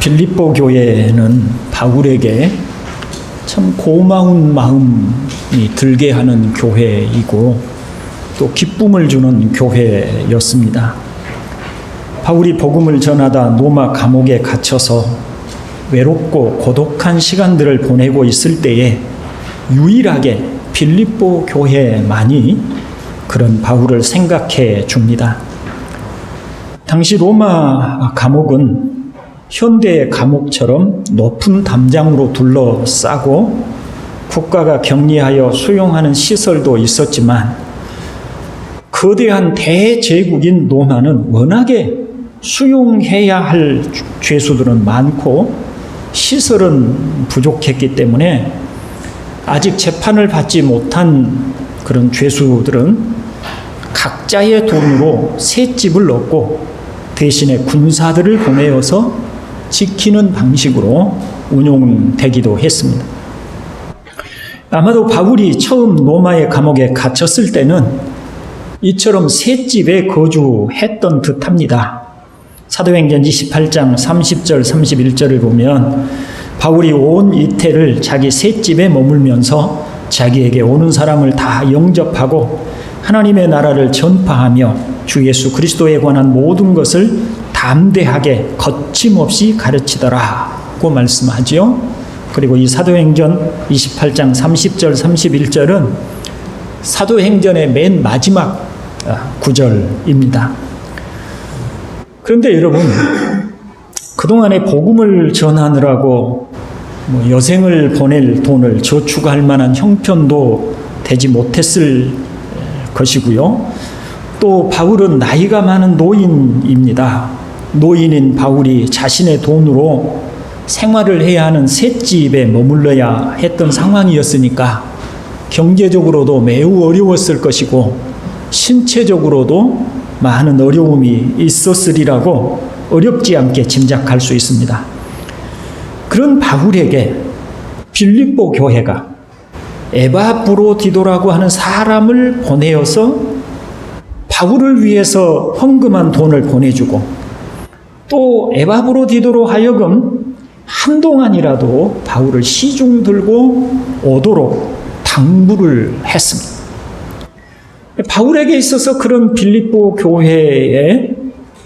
빌립보 교회는 바울에게 참 고마운 마음이 들게 하는 교회이고 또 기쁨을 주는 교회였습니다. 바울이 복음을 전하다 로마 감옥에 갇혀서 외롭고 고독한 시간들을 보내고 있을 때에 유일하게 빌립보 교회만이 그런 바울을 생각해 줍니다. 당시 로마 감옥은 현대의 감옥처럼 높은 담장으로 둘러싸고 국가가 격리하여 수용하는 시설도 있었지만 거대한 대제국인 로마는 워낙에 수용해야 할 죄수들은 많고 시설은 부족했기 때문에 아직 재판을 받지 못한 그런 죄수들은 각자의 돈으로 셋집을 얻고 대신에 군사들을 보내어서 지키는 방식으로 운용되기도 했습니다. 아마도 바울이 처음 로마의 감옥에 갇혔을 때는 이처럼 셋집에 거주했던 듯합니다. 사도행전 28장 30절 31절을 보면 바울이 온 이태를 자기 셋집에 머물면서 자기에게 오는 사람을 다 영접하고 하나님의 나라를 전파하며 주 예수 그리스도에 관한 모든 것을 담대하게 거침없이 가르치더라고 말씀하지요. 그리고 이 사도행전 28장 30절 31절은 사도행전의 맨 마지막 구절입니다. 그런데 여러분, 그동안에 복음을 전하느라고 여생을 보낼 돈을 저축할 만한 형편도 되지 못했을 것이고요. 또 바울은 나이가 많은 노인입니다. 노인인 바울이 자신의 돈으로 생활을 해야 하는 셋집에 머물러야 했던 상황이었으니까 경제적으로도 매우 어려웠을 것이고 신체적으로도 많은 어려움이 있었으리라고 어렵지 않게 짐작할 수 있습니다. 그런 바울에게 빌립보 교회가 에바브로디도라고 하는 사람을 보내어서 바울을 위해서 헌금한 돈을 보내주고 또 에바브로디도로 하여금 한동안이라도 바울을 시중 들고 오도록 당부를 했습니다. 바울에게 있어서 그런 빌립보 교회의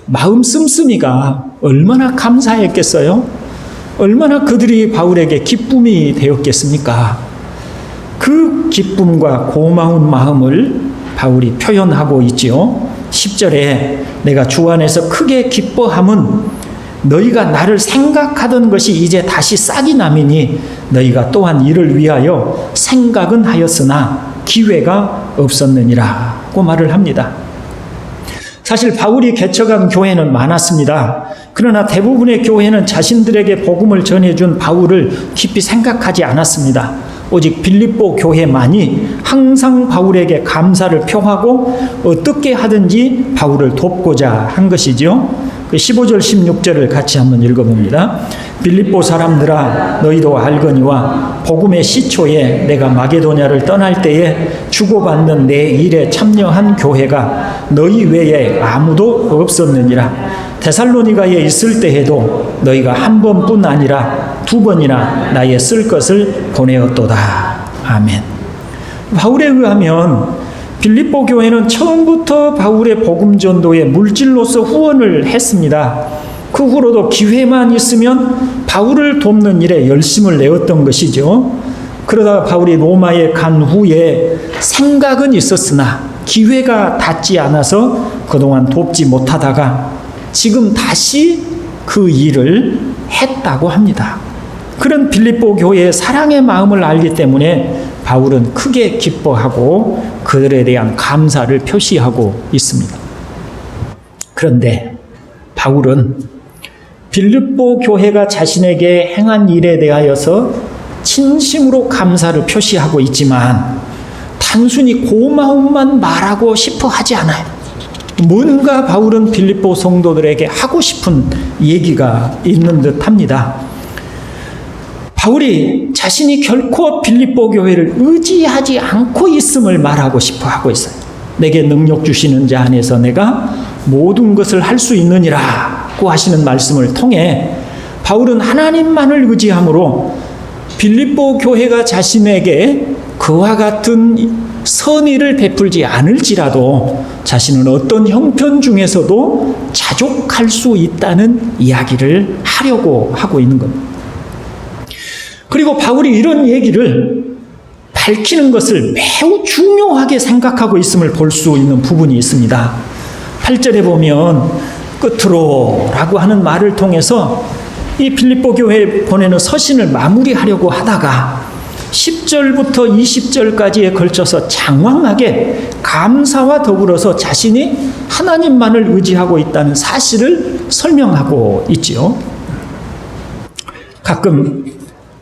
마음 씀씀이가 얼마나 감사했겠어요? 얼마나 그들이 바울에게 기쁨이 되었겠습니까? 그 기쁨과 고마운 마음을 바울이 표현하고 있지요. 10절에 내가 주 안에서 크게 기뻐함은 너희가 나를 생각하던 것이 이제 다시 싹이 나미니 너희가 또한 이를 위하여 생각은 하였으나 기회가 없었느니라고 말을 합니다. 사실 바울이 개척한 교회는 많았습니다. 그러나 대부분의 교회는 자신들에게 복음을 전해준 바울을 깊이 생각하지 않았습니다. 오직 빌립보 교회만이 항상 바울에게 감사를 표하고 어떻게 하든지 바울을 돕고자 한 것이죠. 15절 16절을 같이 한번 읽어봅니다. 빌립보 사람들아 너희도 알거니와 복음의 시초에 내가 마게도냐를 떠날 때에 주고받는 내 일에 참여한 교회가 너희 외에 아무도 없었느니라. 데살로니가에 있을 때에도 너희가 한 번뿐 아니라 두 번이나 나의 쓸 것을 보내었도다. 아멘. 바울에 의하면 빌립보 교회는 처음부터 바울의 복음 전도에 물질로서 후원을 했습니다. 그 후로도 기회만 있으면 바울을 돕는 일에 열심을 내었던 것이죠. 그러다가 바울이 로마에 간 후에 생각은 있었으나 기회가 닿지 않아서 그동안 돕지 못하다가 지금 다시 그 일을 했다고 합니다. 그런 빌립보 교회의 사랑의 마음을 알기 때문에 바울은 크게 기뻐하고 그들에 대한 감사를 표시하고 있습니다. 그런데 바울은 빌립보 교회가 자신에게 행한 일에 대하여서 진심으로 감사를 표시하고 있지만 단순히 고마움만 말하고 싶어 하지 않아요. 뭔가 바울은 빌립보 성도들에게 하고 싶은 얘기가 있는 듯합니다. 바울이 자신이 결코 빌립보 교회를 의지하지 않고 있음을 말하고 싶어 하고 있어요. 내게 능력 주시는 자 안에서 내가 모든 것을 할 수 있느니라고 하시는 말씀을 통해 바울은 하나님만을 의지함으로 빌립보 교회가 자신에게 그와 같은 선의를 베풀지 않을지라도 자신은 어떤 형편 중에서도 자족할 수 있다는 이야기를 하려고 하고 있는 겁니다. 그리고 바울이 이런 얘기를 밝히는 것을 매우 중요하게 생각하고 있음을 볼 수 있는 부분이 있습니다. 8절에 보면 끝으로 라고 하는 말을 통해서 이 빌립보 교회에 보내는 서신을 마무리하려고 하다가 10절부터 20절까지에 걸쳐서 장황하게 감사와 더불어서 자신이 하나님만을 의지하고 있다는 사실을 설명하고 있지요. 가끔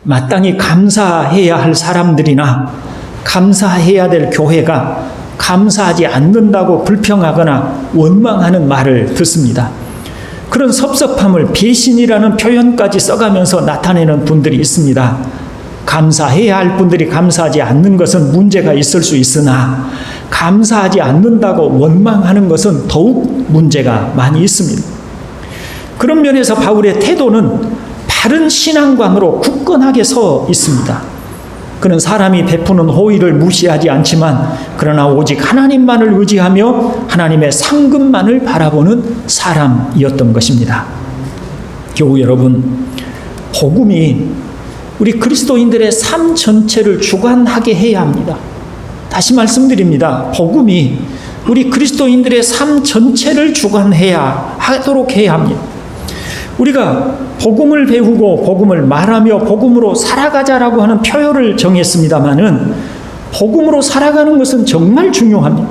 마땅히 감사해야 할 사람들이나 감사해야 될 교회가 감사하지 않는다고 불평하거나 원망하는 말을 듣습니다. 그런 섭섭함을 배신이라는 표현까지 써가면서 나타내는 분들이 있습니다. 감사해야 할 분들이 감사하지 않는 것은 문제가 있을 수 있으나 감사하지 않는다고 원망하는 것은 더욱 문제가 많이 있습니다. 그런 면에서 바울의 태도는 바른 신앙관으로 굳건하게 서 있습니다. 그는 사람이 베푸는 호의를 무시하지 않지만 그러나 오직 하나님만을 의지하며 하나님의 상급만을 바라보는 사람이었던 것입니다. 교우 여러분, 복음이 우리 그리스도인들의 삶 전체를 주관하게 해야 합니다. 다시 말씀드립니다. 복음이 우리 그리스도인들의 삶 전체를 주관하도록 해야 합니다. 우리가 복음을 배우고 복음을 말하며 복음으로 살아가자라고 하는 표현을 정했습니다마는 복음으로 살아가는 것은 정말 중요합니다.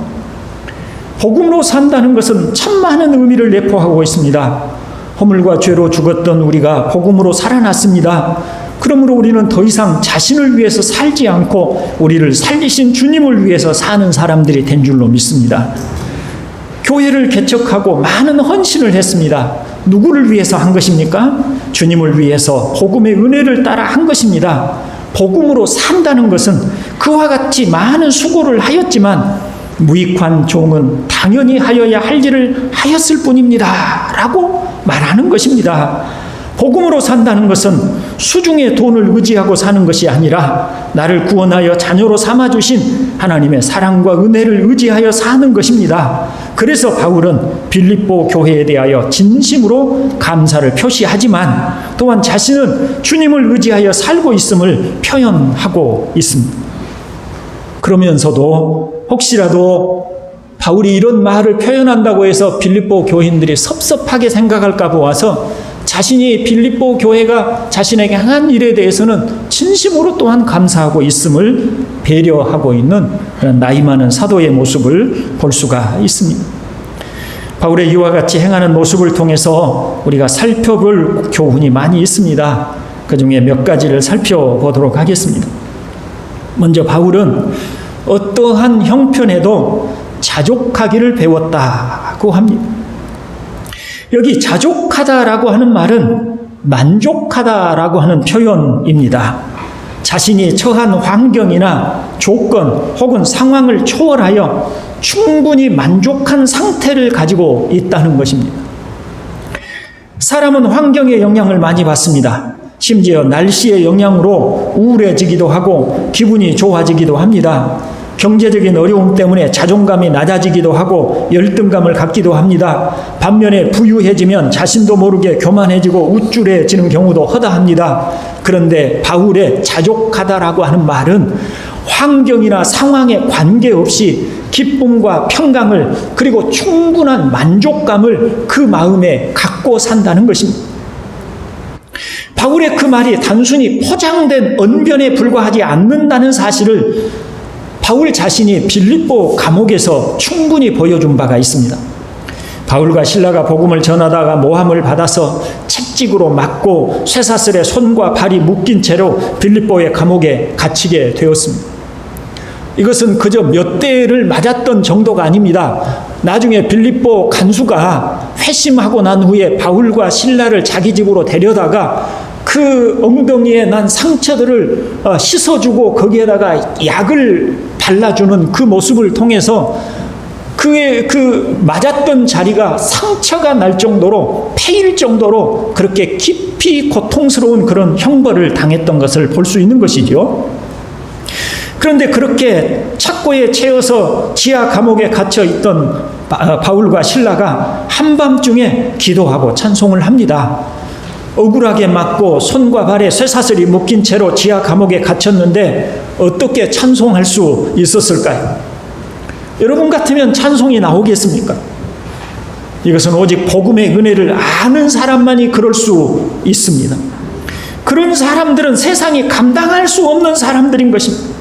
복음으로 산다는 것은 참 많은 의미를 내포하고 있습니다. 허물과 죄로 죽었던 우리가 복음으로 살아났습니다. 그러므로 우리는 더 이상 자신을 위해서 살지 않고 우리를 살리신 주님을 위해서 사는 사람들이 된 줄로 믿습니다. 교회를 개척하고 많은 헌신을 했습니다. 누구를 위해서 한 것입니까? 주님을 위해서 복음의 은혜를 따라 한 것입니다. 복음으로 산다는 것은 그와 같이 많은 수고를 하였지만 무익한 종은 당연히 하여야 할 일을 하였을 뿐입니다. 라고 말하는 것입니다. 복음으로 산다는 것은 수중의 돈을 의지하고 사는 것이 아니라 나를 구원하여 자녀로 삼아주신 하나님의 사랑과 은혜를 의지하여 사는 것입니다. 그래서 바울은 빌립보 교회에 대하여 진심으로 감사를 표시하지만 또한 자신은 주님을 의지하여 살고 있음을 표현하고 있습니다. 그러면서도 혹시라도 바울이 이런 말을 표현한다고 해서 빌립보 교인들이 섭섭하게 생각할까 보아서 자신이 빌립보 교회가 자신에게 행한 일에 대해서는 진심으로 또한 감사하고 있음을 배려하고 있는 그런 나이 많은 사도의 모습을 볼 수가 있습니다. 바울의 이와 같이 행하는 모습을 통해서 우리가 살펴볼 교훈이 많이 있습니다. 그 중에 몇 가지를 살펴보도록 하겠습니다. 먼저 바울은 어떠한 형편에도 자족하기를 배웠다고 합니다. 여기 자족하다라고 하는 말은 만족하다라고 하는 표현입니다. 자신이 처한 환경이나 조건 혹은 상황을 초월하여 충분히 만족한 상태를 가지고 있다는 것입니다. 사람은 환경의 영향을 많이 받습니다. 심지어 날씨의 영향으로 우울해지기도 하고 기분이 좋아지기도 합니다. 경제적인 어려움 때문에 자존감이 낮아지기도 하고 열등감을 갖기도 합니다. 반면에 부유해지면 자신도 모르게 교만해지고 우쭐해지는 경우도 허다합니다. 그런데 바울의 자족하다라고 하는 말은 환경이나 상황에 관계없이 기쁨과 평강을 그리고 충분한 만족감을 그 마음에 갖고 산다는 것입니다. 바울의 그 말이 단순히 포장된 언변에 불과하지 않는다는 사실을 바울 자신이 빌립보 감옥에서 충분히 보여준 바가 있습니다. 바울과 실라가 복음을 전하다가 모함을 받아서 채찍으로 맞고 쇠사슬에 손과 발이 묶인 채로 빌립보의 감옥에 갇히게 되었습니다. 이것은 그저 몇 대를 맞았던 정도가 아닙니다. 나중에 빌립보 간수가 회심하고 난 후에 바울과 실라를 자기 집으로 데려다가 그 엉덩이에 난 상처들을 씻어주고 거기에다가 약을 발라주는 그 모습을 통해서 그 맞았던 자리가 상처가 날 정도로, 패일 정도로 그렇게 깊이 고통스러운 그런 형벌을 당했던 것을 볼 수 있는 것이죠. 그런데 그렇게 착고에 채워서 지하 감옥에 갇혀 있던 바울과 실라가 한밤중에 기도하고 찬송을 합니다. 억울하게 맞고 손과 발에 쇠사슬이 묶인 채로 지하 감옥에 갇혔는데 어떻게 찬송할 수 있었을까요? 여러분 같으면 찬송이 나오겠습니까? 이것은 오직 복음의 은혜를 아는 사람만이 그럴 수 있습니다. 그런 사람들은 세상이 감당할 수 없는 사람들인 것입니다.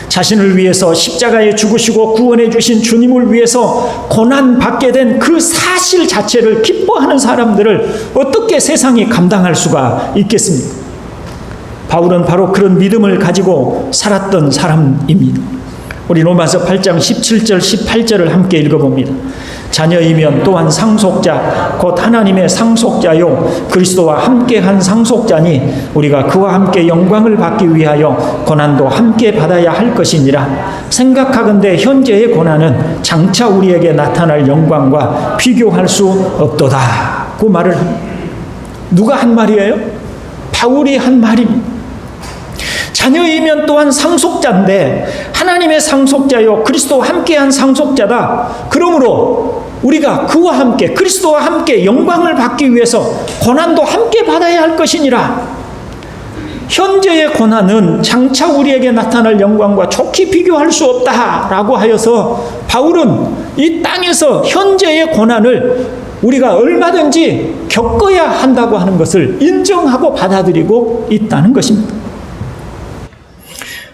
자신을 위해서 십자가에 죽으시고 구원해 주신 주님을 위해서 고난받게 된 그 사실 자체를 기뻐하는 사람들을 어떻게 세상이 감당할 수가 있겠습니까? 바울은 바로 그런 믿음을 가지고 살았던 사람입니다. 우리 로마서 8장 17절 18절을 함께 읽어봅니다. 자녀이면 또한 상속자 곧 하나님의 상속자요 그리스도와 함께한 상속자니 우리가 그와 함께 영광을 받기 위하여 고난도 함께 받아야 할 것이니라. 생각하건대 현재의 고난은 장차 우리에게 나타날 영광과 비교할 수 없도다. 그 말을 누가 한 말이에요? 바울이 한 말입니다. 자녀이면 또한 상속자인데 하나님의 상속자요 그리스도와 함께한 상속자다. 그러므로 우리가 그와 함께 그리스도와 함께 영광을 받기 위해서 고난도 함께 받아야 할 것이니라. 현재의 고난은 장차 우리에게 나타날 영광과 좋게 비교할 수 없다라고 하여서 바울은 이 땅에서 현재의 고난을 우리가 얼마든지 겪어야 한다고 하는 것을 인정하고 받아들이고 있다는 것입니다.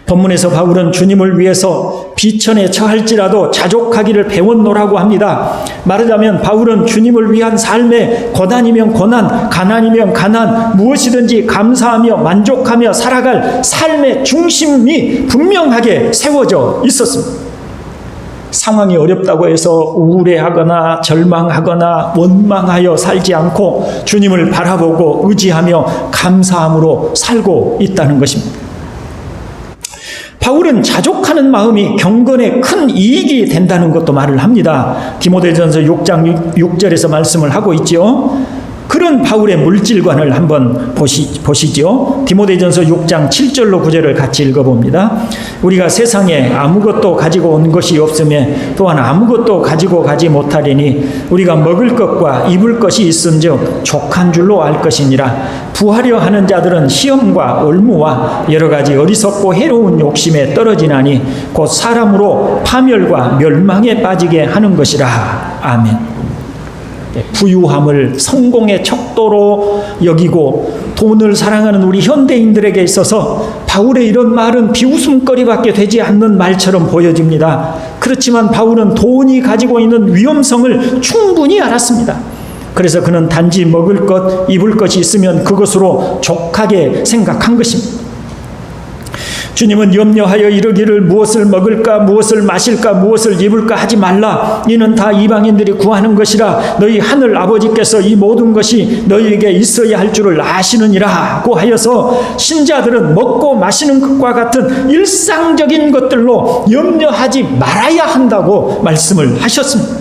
본문에서 바울은 주님을 위해서 비천에 처할지라도 자족하기를 배웠노라고 합니다. 말하자면 바울은 주님을 위한 삶에 고난이면 고난, 가난이면 가난, 무엇이든지 감사하며 만족하며 살아갈 삶의 중심이 분명하게 세워져 있었습니다. 상황이 어렵다고 해서 우울해하거나 절망하거나 원망하여 살지 않고 주님을 바라보고 의지하며 감사함으로 살고 있다는 것입니다. 바울은 자족하는 마음이 경건에 큰 이익이 된다는 것도 말을 합니다. 디모데전서 6장 6절에서 말씀을 하고 있죠. 그런 바울의 물질관을 한번 보시죠. 디모데전서 6장 7절로 9절을 같이 읽어봅니다. 우리가 세상에 아무것도 가지고 온 것이 없으면 또한 아무것도 가지고 가지 못하리니 우리가 먹을 것과 입을 것이 있은즉 족한 줄로 알 것이니라. 부하려 하는 자들은 시험과 올무와 여러 가지 어리석고 해로운 욕심에 떨어지나니 곧 사람으로 파멸과 멸망에 빠지게 하는 것이라. 아멘. 부유함을 성공의 척도로 여기고 돈을 사랑하는 우리 현대인들에게 있어서 바울의 이런 말은 비웃음거리밖에 되지 않는 말처럼 보여집니다. 그렇지만 바울은 돈이 가지고 있는 위험성을 충분히 알았습니다. 그래서 그는 단지 먹을 것, 입을 것이 있으면 그것으로 족하게 생각한 것입니다. 주님은 염려하여 이르기를 무엇을 먹을까 무엇을 마실까 무엇을 입을까 하지 말라. 이는 다 이방인들이 구하는 것이라. 너희 하늘 아버지께서 이 모든 것이 너희에게 있어야 할 줄을 아시느니라 고 하여서 신자들은 먹고 마시는 것과 같은 일상적인 것들로 염려하지 말아야 한다고 말씀을 하셨습니다.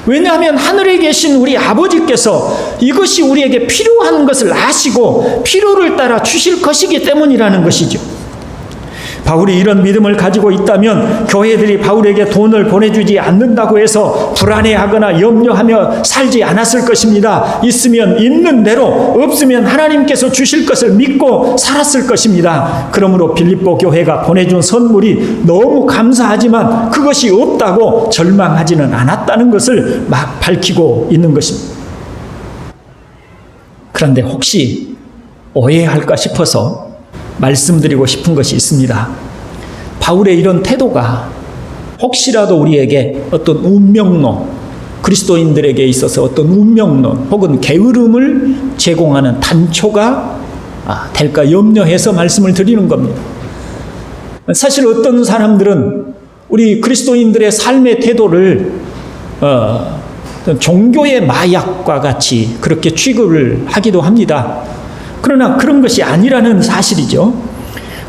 왜냐하면 하늘에 계신 우리 아버지께서 이것이 우리에게 필요한 것을 아시고 필요를 따라 주실 것이기 때문이라는 것이죠. 바울이 이런 믿음을 가지고 있다면 교회들이 바울에게 돈을 보내주지 않는다고 해서 불안해하거나 염려하며 살지 않았을 것입니다. 있으면 있는 대로, 없으면 하나님께서 주실 것을 믿고 살았을 것입니다. 그러므로 빌립보 교회가 보내준 선물이 너무 감사하지만 그것이 없다고 절망하지는 않았다는 것을 막 밝히고 있는 것입니다. 그런데 혹시 오해할까 싶어서 말씀드리고 싶은 것이 있습니다. 바울의 이런 태도가 혹시라도 우리에게 어떤 운명론, 그리스도인들에게 있어서 어떤 운명론 혹은 게으름을 제공하는 단초가 될까 염려해서 말씀을 드리는 겁니다. 사실 어떤 사람들은 우리 그리스도인들의 삶의 태도를 종교의 마약과 같이 그렇게 취급을 하기도 합니다. 그러나 그런 것이 아니라는 사실이죠.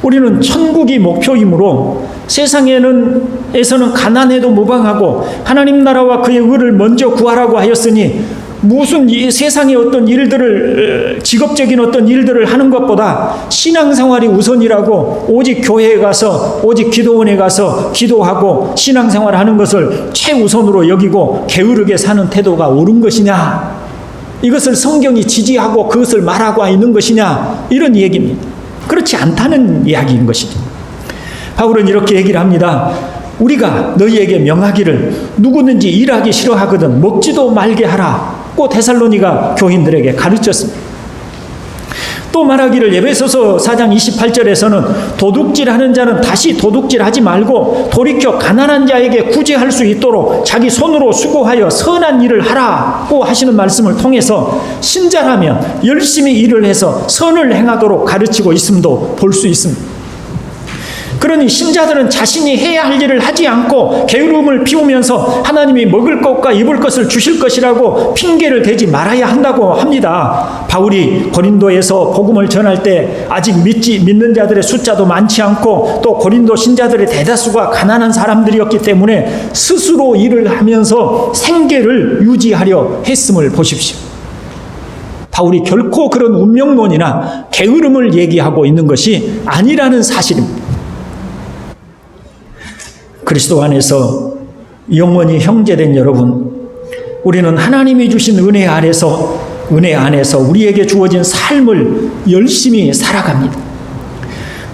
우리는 천국이 목표이므로 세상에서는 가난해도 무방하고 하나님 나라와 그의 의를 먼저 구하라고 하였으니 무슨 이 세상의 어떤 일들을, 직업적인 어떤 일들을 하는 것보다 신앙생활이 우선이라고, 오직 교회에 가서, 오직 기도원에 가서 기도하고 신앙생활 하는 것을 최우선으로 여기고 게으르게 사는 태도가 옳은 것이냐, 이것을 성경이 지지하고 그것을 말하고 있는 것이냐, 이런 얘기입니다. 그렇지 않다는 이야기인 것이죠. 바울은 이렇게 얘기를 합니다. 우리가 너희에게 명하기를 누구든지 일하기 싫어하거든 먹지도 말게 하라 고 데살로니가 교인들에게 가르쳤습니다. 또 말하기를 에베소서 4장 28절에서는 도둑질하는 자는 다시 도둑질하지 말고 돌이켜 가난한 자에게 구제할 수 있도록 자기 손으로 수고하여 선한 일을 하라고 하시는 말씀을 통해서 신자라면 열심히 일을 해서 선을 행하도록 가르치고 있음도 볼 수 있습니다. 그러니 신자들은 자신이 해야 할 일을 하지 않고 게으름을 피우면서 하나님이 먹을 것과 입을 것을 주실 것이라고 핑계를 대지 말아야 한다고 합니다. 바울이 고린도에서 복음을 전할 때 아직 믿는 자들의 숫자도 많지 않고 또 고린도 신자들의 대다수가 가난한 사람들이었기 때문에 스스로 일을 하면서 생계를 유지하려 했음을 보십시오. 바울이 결코 그런 운명론이나 게으름을 얘기하고 있는 것이 아니라는 사실입니다. 그리스도 안에서 영원히 형제된 여러분, 우리는 하나님이 주신 은혜 안에서 우리에게 주어진 삶을 열심히 살아갑니다.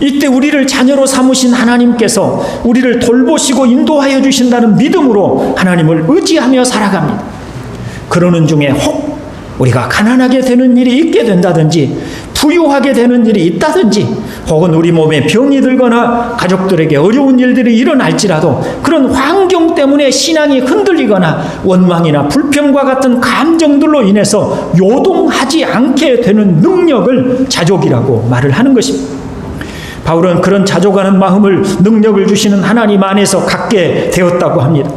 이때 우리를 자녀로 삼으신 하나님께서 우리를 돌보시고 인도하여 주신다는 믿음으로 하나님을 의지하며 살아갑니다. 그러는 중에 혹 우리가 가난하게 되는 일이 있게 된다든지 부유하게 되는 일이 있다든지 혹은 우리 몸에 병이 들거나 가족들에게 어려운 일들이 일어날지라도 그런 환경 때문에 신앙이 흔들리거나 원망이나 불평과 같은 감정들로 인해서 요동하지 않게 되는 능력을 자족이라고 말을 하는 것입니다. 바울은 그런 자족하는 마음을, 능력을 주시는 하나님 안에서 갖게 되었다고 합니다.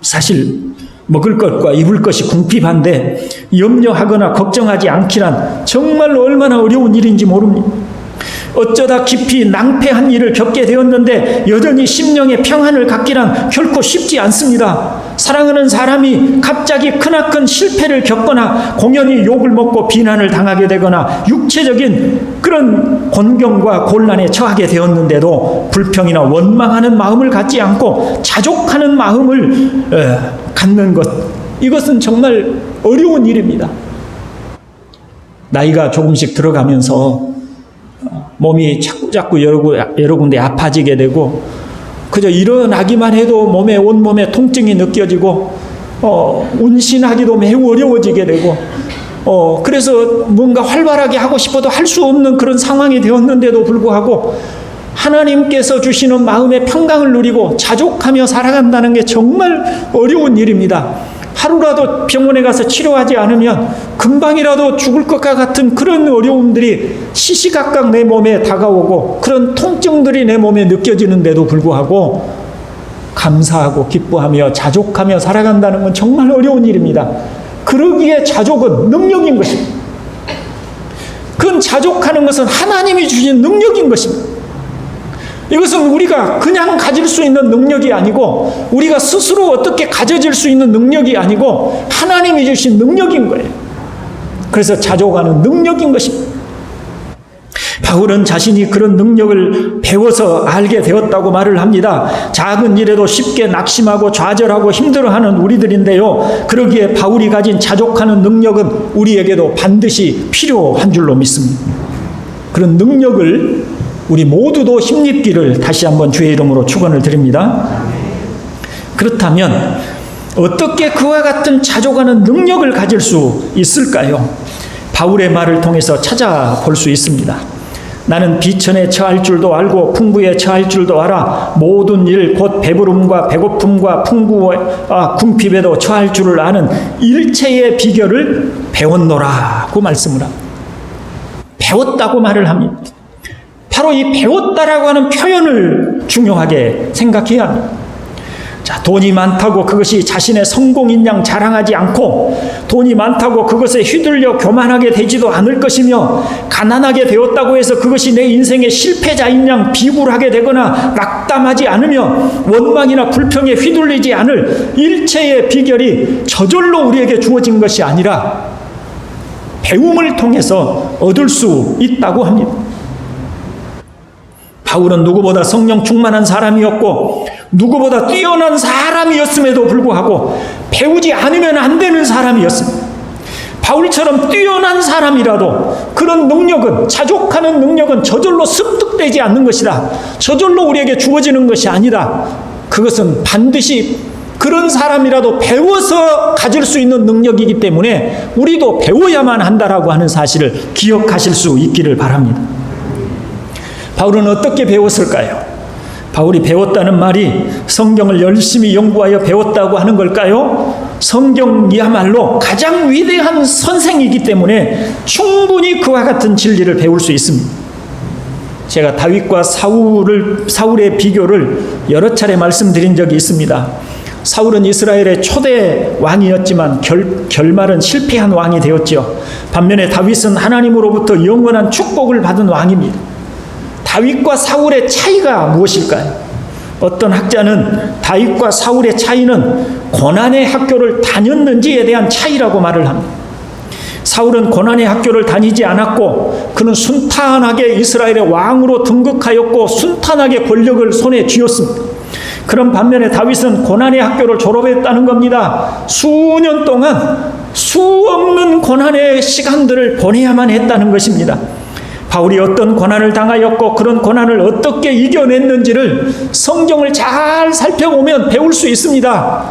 사실 먹을 것과 입을 것이 궁핍한데 염려하거나 걱정하지 않기란 정말 얼마나 어려운 일인지 모릅니다. 어쩌다 깊이 낭패한 일을 겪게 되었는데 여전히 심령의 평안을 갖기란 결코 쉽지 않습니다. 사랑하는 사람이 갑자기 크나큰 실패를 겪거나 공연히 욕을 먹고 비난을 당하게 되거나 육체적인 그런 곤경과 곤란에 처하게 되었는데도 불평이나 원망하는 마음을 갖지 않고 자족하는 마음을 갖는 것, 이것은 정말 어려운 일입니다. 나이가 조금씩 들어가면서 몸이 자꾸 여러 군데 아파지게 되고 그저 일어나기만 해도 온몸에 통증이 느껴지고 운신하기도 매우 어려워지게 되고 그래서 뭔가 활발하게 하고 싶어도 할 수 없는 그런 상황이 되었는데도 불구하고 하나님께서 주시는 마음의 평강을 누리고 자족하며 살아간다는 게 정말 어려운 일입니다. 하루라도 병원에 가서 치료하지 않으면 금방이라도 죽을 것과 같은 그런 어려움들이 시시각각 내 몸에 다가오고 그런 통증들이 내 몸에 느껴지는데도 불구하고 감사하고 기뻐하며 자족하며 살아간다는 건 정말 어려운 일입니다. 그러기에 자족은 능력인 것입니다. 그건 자족하는 것은 하나님이 주신 능력인 것입니다. 이것은 우리가 그냥 가질 수 있는 능력이 아니고 우리가 스스로 어떻게 가져질 수 있는 능력이 아니고 하나님이 주신 능력인 거예요. 그래서 자족하는 능력인 것입니다. 바울은 자신이 그런 능력을 배워서 알게 되었다고 말을 합니다. 작은 일에도 쉽게 낙심하고 좌절하고 힘들어하는 우리들인데요. 그러기에 바울이 가진 자족하는 능력은 우리에게도 반드시 필요한 줄로 믿습니다. 그런 능력을 우리 모두도 힘입기를 다시 한번 주의 이름으로 축원을 드립니다. 그렇다면 어떻게 그와 같은 자족하는 능력을 가질 수 있을까요? 바울의 말을 통해서 찾아볼 수 있습니다. 나는 비천에 처할 줄도 알고 풍부에 처할 줄도 알아 모든 일 곧 배부름과 배고픔과 풍부와 궁핍에도 처할 줄을 아는 일체의 비결을 배웠노라고 말씀을 합니다. 배웠다고 말을 합니다. 바로 이 배웠다라고 하는 표현을 중요하게 생각해야 합니다. 자, 돈이 많다고 그것이 자신의 성공인 양 자랑하지 않고, 돈이 많다고 그것에 휘둘려 교만하게 되지도 않을 것이며, 가난하게 되었다고 해서 그것이 내 인생의 실패자인 양 비굴하게 되거나 낙담하지 않으며 원망이나 불평에 휘둘리지 않을 일체의 비결이 저절로 우리에게 주어진 것이 아니라 배움을 통해서 얻을 수 있다고 합니다. 바울은 누구보다 성령 충만한 사람이었고 누구보다 뛰어난 사람이었음에도 불구하고 배우지 않으면 안 되는 사람이었습니다. 바울처럼 뛰어난 사람이라도 그런 능력은, 자족하는 능력은 저절로 습득되지 않는 것이다. 저절로 우리에게 주어지는 것이 아니다. 그것은 반드시 그런 사람이라도 배워서 가질 수 있는 능력이기 때문에 우리도 배워야만 한다라고 하는 사실을 기억하실 수 있기를 바랍니다. 바울은 어떻게 배웠을까요? 바울이 배웠다는 말이 성경을 열심히 연구하여 배웠다고 하는 걸까요? 성경이야말로 가장 위대한 선생이기 때문에 충분히 그와 같은 진리를 배울 수 있습니다. 제가 다윗과 사울의 비교를 여러 차례 말씀드린 적이 있습니다. 사울은 이스라엘의 초대 왕이었지만 결말은 실패한 왕이 되었죠. 반면에 다윗은 하나님으로부터 영원한 축복을 받은 왕입니다. 다윗과 사울의 차이가 무엇일까요? 어떤 학자는 다윗과 사울의 차이는 고난의 학교를 다녔는지에 대한 차이라고 말을 합니다. 사울은 고난의 학교를 다니지 않았고 그는 순탄하게 이스라엘의 왕으로 등극하였고 순탄하게 권력을 손에 쥐었습니다. 그런 반면에 다윗은 고난의 학교를 졸업했다는 겁니다. 수년 동안 수없는 고난의 시간들을 보내야만 했다는 것입니다. 바울이 어떤 고난을 당하였고 그런 고난을 어떻게 이겨냈는지를 성경을 잘 살펴보면 배울 수 있습니다.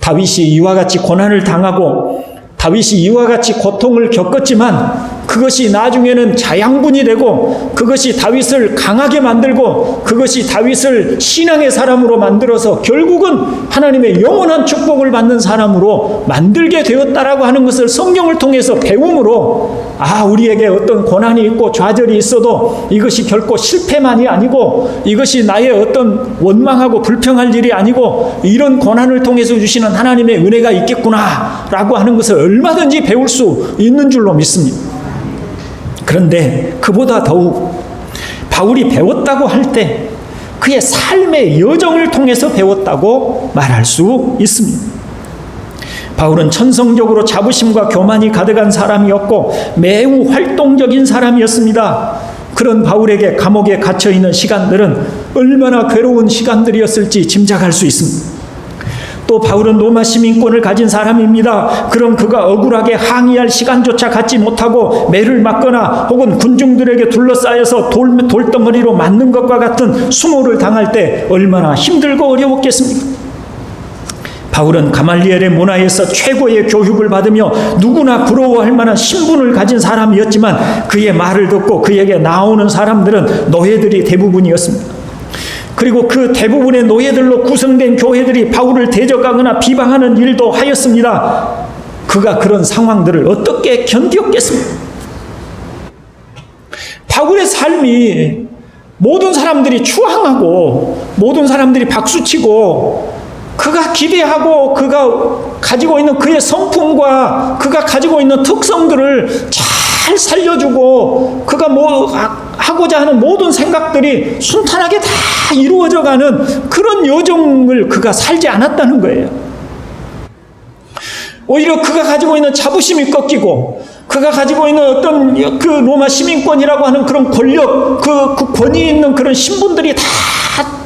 다윗이 이와 같이 고난을 당하고 다윗이 이와 같이 고통을 겪었지만 그것이 나중에는 자양분이 되고 그것이 다윗을 강하게 만들고 그것이 다윗을 신앙의 사람으로 만들어서 결국은 하나님의 영원한 축복을 받는 사람으로 만들게 되었다라고 하는 것을 성경을 통해서 배움으로 우리에게 어떤 고난이 있고 좌절이 있어도 이것이 결코 실패만이 아니고 이것이 나의 어떤 원망하고 불평할 일이 아니고 이런 고난을 통해서 주시는 하나님의 은혜가 있겠구나라고 하는 것을 얼마든지 배울 수 있는 줄로 믿습니다. 그런데 그보다 더욱 바울이 배웠다고 할 때 그의 삶의 여정을 통해서 배웠다고 말할 수 있습니다. 바울은 천성적으로 자부심과 교만이 가득한 사람이었고 매우 활동적인 사람이었습니다. 그런 바울에게 감옥에 갇혀있는 시간들은 얼마나 괴로운 시간들이었을지 짐작할 수 있습니다. 또 바울은 로마 시민권을 가진 사람입니다. 그럼 그가 억울하게 항의할 시간조차 갖지 못하고 매를 맞거나 혹은 군중들에게 둘러싸여서 돌덩어리로 맞는 것과 같은 수모를 당할 때 얼마나 힘들고 어려웠겠습니까? 바울은 가말리엘의 문화에서 최고의 교육을 받으며 누구나 부러워할 만한 신분을 가진 사람이었지만 그의 말을 듣고 그에게 나오는 사람들은 노예들이 대부분이었습니다. 그리고 그 대부분의 노예들로 구성된 교회들이 바울을 대적하거나 비방하는 일도 하였습니다. 그가 그런 상황들을 어떻게 견디었겠습니까? 바울의 삶이 모든 사람들이 추앙하고 모든 사람들이 박수치고 그가 기대하고 그가 가지고 있는 그의 성품과 그가 가지고 있는 특성들을 잘 살려주고 그가 하고자 하는 모든 생각들이 순탄하게 다 이루어져가는 그런 여정을 그가 살지 않았다는 거예요. 오히려 그가 가지고 있는 자부심이 꺾이고 그가 가지고 있는 어떤 그 로마 시민권이라고 하는 그런 권력, 그 권위 있는 그런 신분들이 다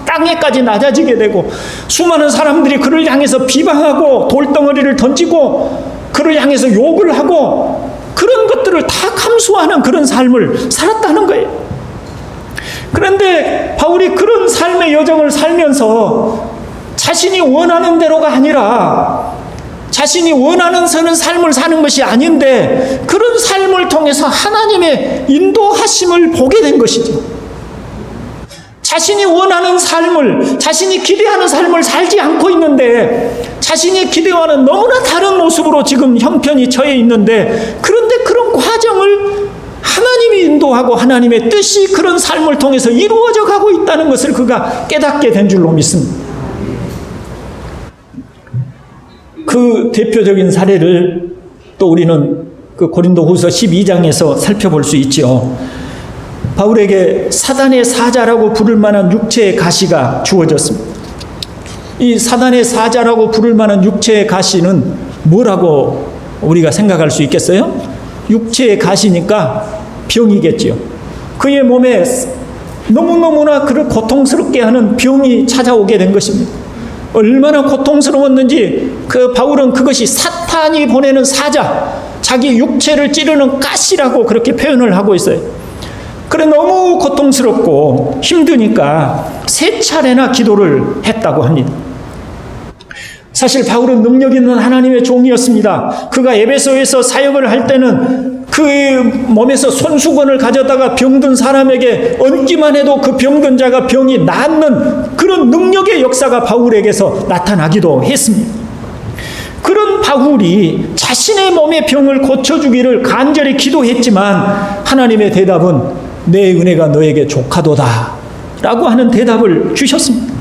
땅에까지 낮아지게 되고 수많은 사람들이 그를 향해서 비방하고 돌덩어리를 던지고 그를 향해서 욕을 하고 그런 것들을 다 감수하는 그런 삶을 살았다는 거예요. 그런데 바울이 그런 삶의 여정을 살면서 자신이 원하는 대로가 아니라 자신이 원하는 삶을 사는 것이 아닌데 그런 삶을 통해서 하나님의 인도하심을 보게 된 것이죠. 자신이 원하는 삶을, 자신이 기대하는 삶을 살지 않고 있는데 자신이 기대와는 너무나 다른 모습으로 지금 형편이 처해 있는데 그런데 그런 과정을 하나님이 인도하고 하나님의 뜻이 그런 삶을 통해서 이루어져 가고 있다는 것을 그가 깨닫게 된 줄로 믿습니다. 그 대표적인 사례를 또 우리는 그 고린도후서 12장에서 살펴볼 수 있죠. 바울에게 사단의 사자라고 부를 만한 육체의 가시가 주어졌습니다. 이 사단의 사자라고 부를 만한 육체의 가시는 뭐라고 우리가 생각할 수 있겠어요? 육체의 가시니까 병이겠지요. 그의 몸에 너무너무나 그를 고통스럽게 하는 병이 찾아오게 된 것입니다. 얼마나 고통스러웠는지 그 바울은 그것이 사탄이 보내는 사자, 자기 육체를 찌르는 가시라고 그렇게 표현을 하고 있어요. 그래 너무 고통스럽고 힘드니까 3차례나 기도를 했다고 합니다. 사실 바울은 능력 있는 하나님의 종이었습니다. 그가 에베소에서 사역을 할 때는 그 몸에서 손수건을 가져다가 병든 사람에게 얹기만 해도 그 병든 자가 병이 낫는 그런 능력의 역사가 바울에게서 나타나기도 했습니다. 그런 바울이 자신의 몸의 병을 고쳐주기를 간절히 기도했지만 하나님의 대답은 내 은혜가 너에게 족하도다 라고 하는 대답을 주셨습니다.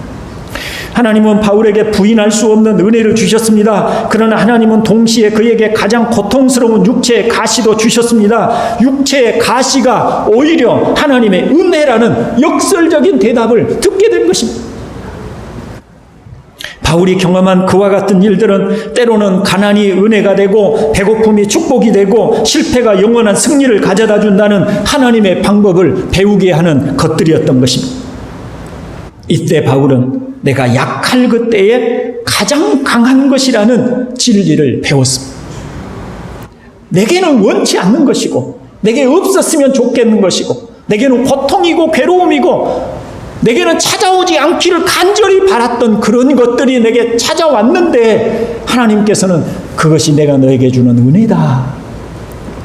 하나님은 바울에게 부인할 수 없는 은혜를 주셨습니다. 그러나 하나님은 동시에 그에게 가장 고통스러운 육체의 가시도 주셨습니다. 육체의 가시가 오히려 하나님의 은혜라는 역설적인 대답을 듣게 된 것입니다. 바울이 경험한 그와 같은 일들은 때로는 가난이 은혜가 되고 배고픔이 축복이 되고 실패가 영원한 승리를 가져다 준다는 하나님의 방법을 배우게 하는 것들이었던 것입니다. 이때 바울은 내가 약할 그때에 가장 강한 것이라는 진리를 배웠습니다. 내게는 원치 않는 것이고 내게 없었으면 좋겠는 것이고 내게는 고통이고 괴로움이고 내게는 찾아오지 않기를 간절히 바랐던 그런 것들이 내게 찾아왔는데 하나님께서는 그것이 내가 너에게 주는 은혜다.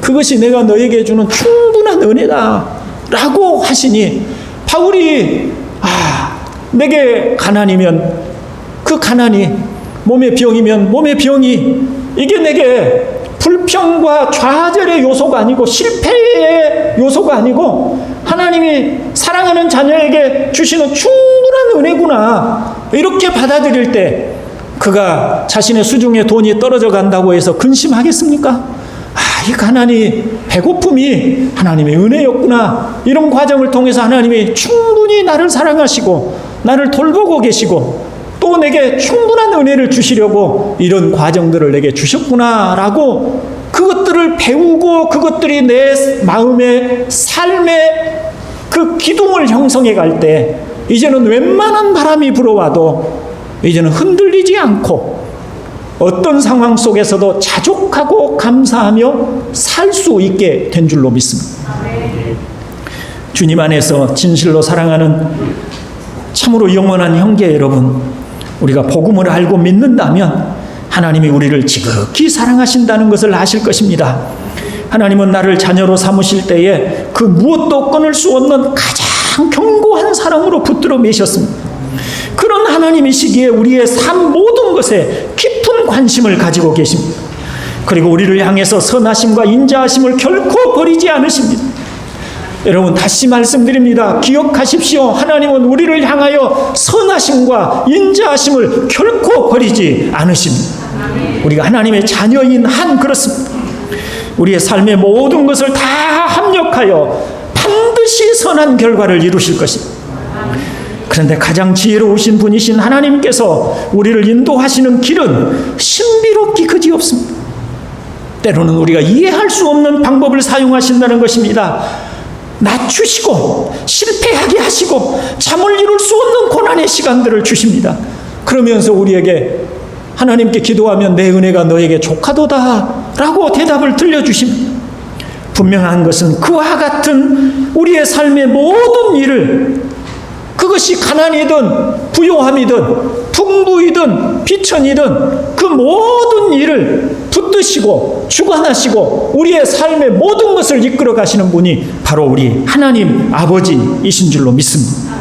그것이 내가 너에게 주는 충분한 은혜다 라고 하시니 바울이 내게 가난이면 그 가난이 몸의 병이면 몸의 병이 이게 내게 불평과 좌절의 요소가 아니고 실패의 요소가 아니고 하나님이 사랑하는 자녀에게 주시는 충분한 은혜구나 이렇게 받아들일 때 그가 자신의 수중에 돈이 떨어져 간다고 해서 근심하겠습니까? 이 가난이 배고픔이 하나님의 은혜였구나 이런 과정을 통해서 하나님이 충분히 나를 사랑하시고 나를 돌보고 계시고 또 내게 충분한 은혜를 주시려고 이런 과정들을 내게 주셨구나라고 그것들을 배우고 그것들이 내 마음의 삶의 그 기둥을 형성해 갈 때 이제는 웬만한 바람이 불어와도 이제는 흔들리지 않고 어떤 상황 속에서도 자족하고 감사하며 살 수 있게 된 줄로 믿습니다. 주님 안에서 진실로 사랑하는 참으로 영원한 형제 여러분, 우리가 복음을 알고 믿는다면 하나님이 우리를 지극히 사랑하신다는 것을 아실 것입니다. 하나님은 나를 자녀로 삼으실 때에 그 무엇도 끊을 수 없는 가장 견고한 사랑으로 붙들어 매셨습니다. 그런 하나님이시기에 우리의 삶 모든 것에 깊은 관심을 가지고 계십니다. 그리고 우리를 향해서 선하심과 인자하심을 결코 버리지 않으십니다. 여러분 다시 말씀드립니다. 기억하십시오. 하나님은 우리를 향하여 선하심과 인자하심을 결코 버리지 않으십니다. 우리가 하나님의 자녀인 한 그렇습니다. 우리의 삶의 모든 것을 다 합력하여 반드시 선한 결과를 이루실 것입니다. 그런데 가장 지혜로우신 분이신 하나님께서 우리를 인도하시는 길은 신비롭기 그지없습니다. 때로는 우리가 이해할 수 없는 방법을 사용하신다는 것입니다. 낮추시고 실패하게 하시고 잠을 이룰 수 없는 고난의 시간들을 주십니다. 그러면서 우리에게 하나님께 기도하면 내 은혜가 너에게 족하도다 라고 대답을 들려주십니다. 분명한 것은 그와 같은 우리의 삶의 모든 일을 그것이 가난이든 부요함이든 풍부이든 비천이든 그 모든 일을 붙드시고 주관하시고 우리의 삶의 모든 것을 이끌어 가시는 분이 바로 우리 하나님 아버지이신 줄로 믿습니다.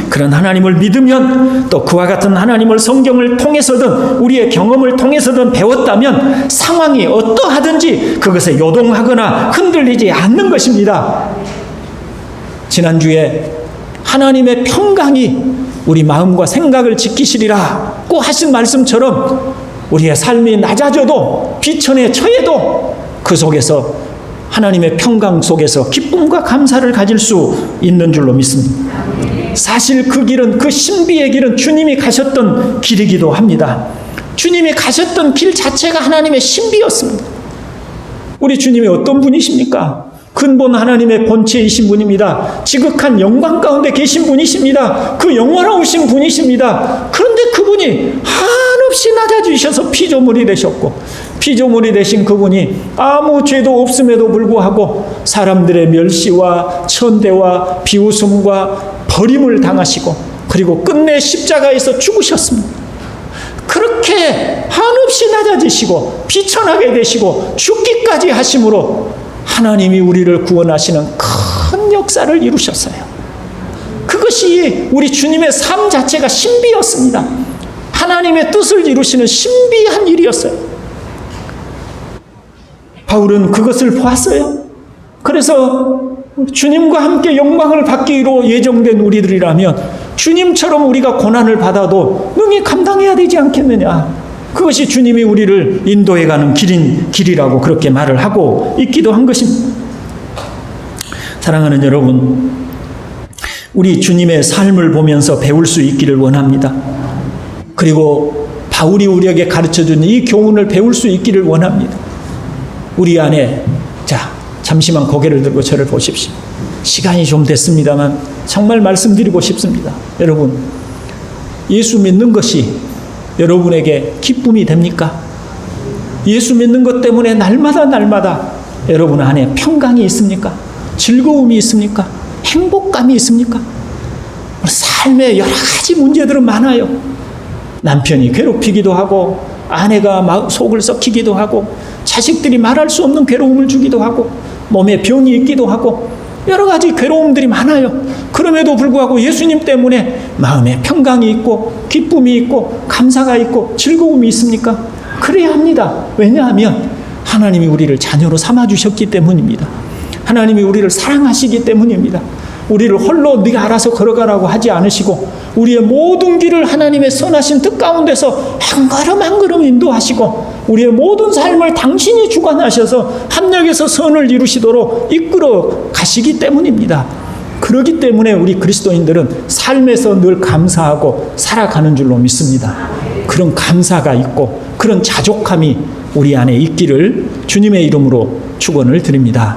그런 하나님을 믿으면 또 그와 같은 하나님을 성경을 통해서든 우리의 경험을 통해서든 배웠다면 상황이 어떠하든지 그것에 요동하거나 흔들리지 않는 것입니다. 지난주에 하나님의 평강이 우리 마음과 생각을 지키시리라고 하신 말씀처럼 우리의 삶이 낮아져도 비천에 처해도 그 속에서 하나님의 평강 속에서 기쁨과 감사를 가질 수 있는 줄로 믿습니다. 사실 그 길은, 그 신비의 길은 주님이 가셨던 길이기도 합니다. 주님이 가셨던 길 자체가 하나님의 신비였습니다. 우리 주님이 어떤 분이십니까? 근본 하나님의 본체이신 분입니다. 지극한 영광 가운데 계신 분이십니다. 그 영원하신 분이십니다. 그런데 그분이 한없이 낮아지셔서 피조물이 되셨고, 피조물이 되신 그분이 아무 죄도 없음에도 불구하고 사람들의 멸시와 천대와 비웃음과 버림을 당하시고, 그리고 끝내 십자가에서 죽으셨습니다. 그렇게 한없이 낮아지시고 비천하게 되시고 죽기까지 하심으로 하나님이 우리를 구원하시는 큰 역사를 이루셨어요. 그것이 우리 주님의 삶 자체가 신비였습니다. 하나님의 뜻을 이루시는 신비한 일이었어요. 바울은 그것을 보았어요. 그래서 주님과 함께 영광을 받기로 예정된 우리들이라면 주님처럼 우리가 고난을 받아도 능히 감당해야 되지 않겠느냐. 그것이 주님이 우리를 인도해가는 길이라고 그렇게 말을 하고 있기도 한 것입니다. 사랑하는 여러분, 우리 주님의 삶을 보면서 배울 수 있기를 원합니다. 그리고 바울이 우리에게 가르쳐준 이 교훈을 배울 수 있기를 원합니다. 우리 안에, 자, 잠시만 고개를 들고 저를 보십시오. 시간이 좀 됐습니다만 정말 말씀드리고 싶습니다. 여러분, 예수 믿는 것이 여러분에게 기쁨이 됩니까? 예수 믿는 것 때문에 날마다 여러분 안에 평강이 있습니까? 즐거움이 있습니까? 행복감이 있습니까? 삶에 여러 가지 문제들은 많아요. 남편이 괴롭히기도 하고, 아내가 속을 썩히기도 하고, 자식들이 말할 수 없는 괴로움을 주기도 하고, 몸에 병이 있기도 하고, 여러 가지 괴로움들이 많아요. 그럼에도 불구하고 예수님 때문에 마음에 평강이 있고 기쁨이 있고 감사가 있고 즐거움이 있습니까? 그래야 합니다. 왜냐하면 하나님이 우리를 자녀로 삼아주셨기 때문입니다. 하나님이 우리를 사랑하시기 때문입니다. 우리를 홀로 네가 알아서 걸어가라고 하지 않으시고 우리의 모든 길을 하나님의 선하신 뜻 가운데서 한 걸음 인도하시고 우리의 모든 삶을 당신이 주관하셔서 합력해서 선을 이루시도록 이끌어 가시기 때문입니다. 그렇기 때문에 우리 그리스도인들은 삶에서 늘 감사하고 살아가는 줄로 믿습니다. 그런 감사가 있고 그런 자족함이 우리 안에 있기를 주님의 이름으로 축원을 드립니다.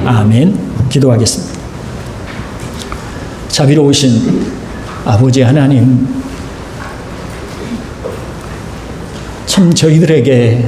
아멘. 기도하겠습니다. 자비로우신 아버지 하나님, 참 저희들에게